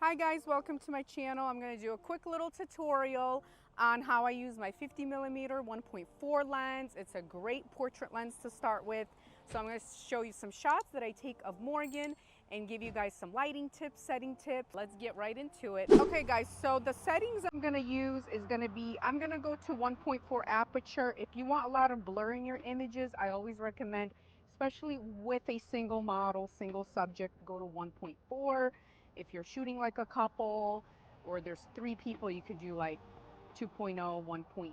Hi guys, welcome to my channel. I'm going to do a quick little tutorial on how I use my 50mm 1.4 lens. It's a great portrait lens to start with. So I'm going to show you some shots that I take of Morgan and give you guys some lighting tips, setting tips. Let's get right into it. Okay guys, so the settings I'm going to use is going to be, I'm going to go to 1.4 aperture. If you want a lot of blur in your images, I always recommend, especially with a single model, single subject, go to 1.4. If you're shooting like a couple or there's 3 people, you could do like 2.0, 1.8.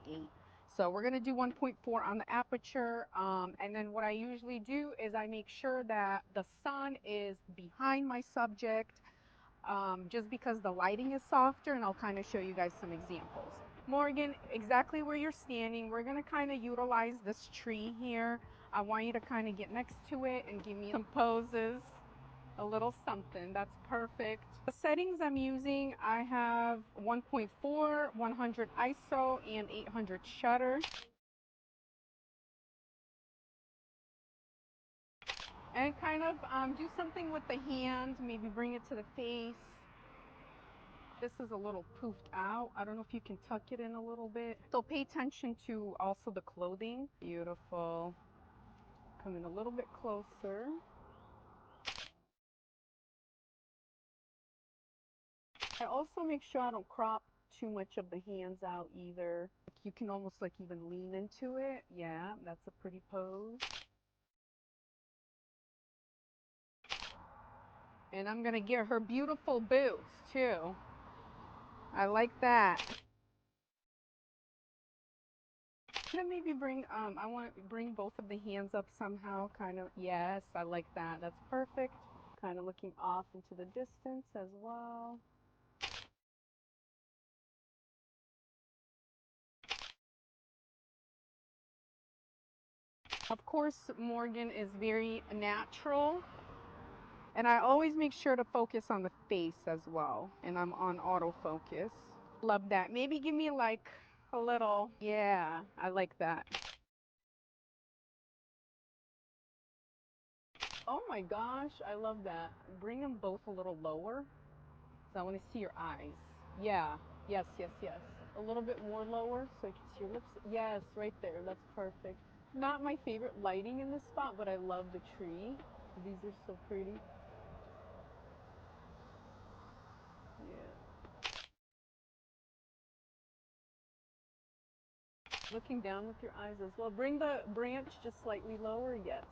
So we're going to do 1.4 on the aperture. And then what I usually do is I make sure that the sun is behind my subject, just because the lighting is softer, and I'll kind of show you guys some examples. Morgan, exactly where you're standing, we're going to kind of utilize this tree here. I want you to kind of get next to it and give me some poses. A little something. That's perfect. The settings I'm using, I have 1.4, 100 ISO, and 800 shutter. And kind of do something with the hand, maybe bring it to the face. This is a little poofed out. I don't know if you can tuck it in a little bit. So pay attention to also the clothing. Beautiful. Come in a little bit closer. I also make sure I don't crop too much of the hands out either. You can almost like even lean into it. Yeah, that's a pretty pose. And I'm gonna get her beautiful boots too. I like that. Then maybe bring, I want to bring both of the hands up somehow, kind of. Yes, I like that. That's perfect. Kind of looking off into the distance as well. Of course, Morgan is very natural. And I always make sure to focus on the face as well. And I'm on autofocus. Love that. Maybe give me like a little, yeah, I like that. Oh my gosh, I love that. Bring them both a little lower. So I want to see your eyes. Yeah, yes, yes, yes. A little bit more lower so I can see your lips. Yes, right there. That's perfect. Not my favorite lighting in this spot, but I love the tree. These are so pretty. Yeah. Looking down with your eyes as well. Bring the branch just slightly lower. Yes.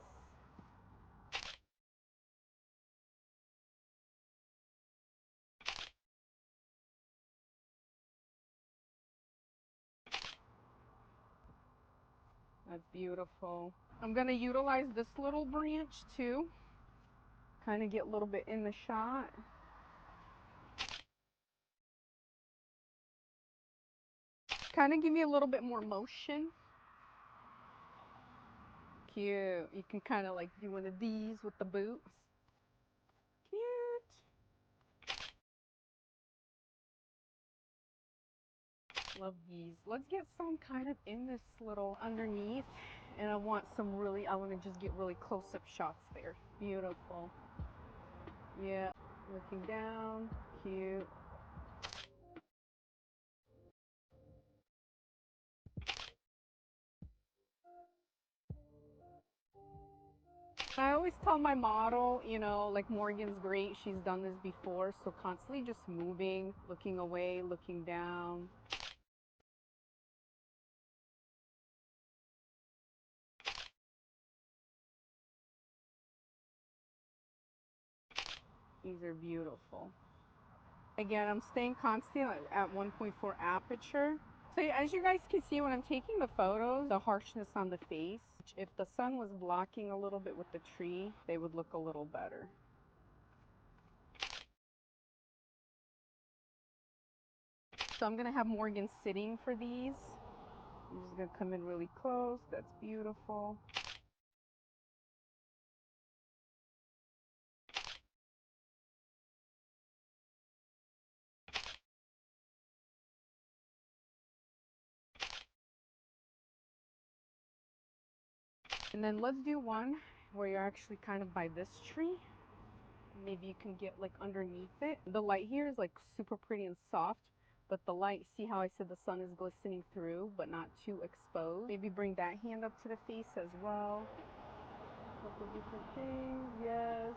That's beautiful. I'm going to utilize this little branch too. Kind of get a little bit in the shot. Kind of give you a little bit more motion. Cute. You can kind of like do one of these with the boots. Cute. Love these. Let's get some kind of in this little underneath. And I want to just get really close-up shots there. Beautiful. Yeah. Looking down. Cute. I always tell my model, you know, like Morgan's great. She's done this before. So constantly just moving, looking away, looking down. These are beautiful. Again, I'm staying constant at 1.4 aperture. So as you guys can see when I'm taking the photos, the harshness on the face, if the sun was blocking a little bit with the tree, they would look a little better. So I'm gonna have Morgan sitting for these. I'm just gonna come in really close. That's beautiful. And then let's do one where you're actually kind of by this tree. Maybe you can get like underneath it. The light here is like super pretty and soft, but the light, see how I said the sun is glistening through, but not too exposed. Maybe bring that hand up to the face as well. A couple different things, yes.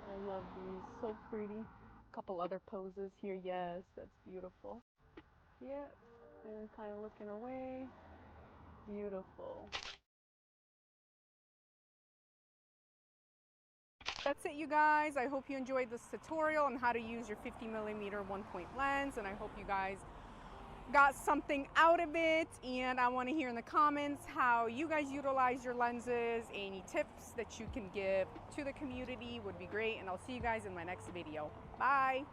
I love these, so pretty. A couple other poses here, yes, that's beautiful. Yeah, and kind of looking away, beautiful. That's it, you guys. I hope you enjoyed this tutorial on how to use your 50mm 1.0 lens, and I hope you guys got something out of it. And I want to hear in the comments how you guys utilize your lenses. Any tips that you can give to the community would be great, and I'll see you guys in my next video. Bye.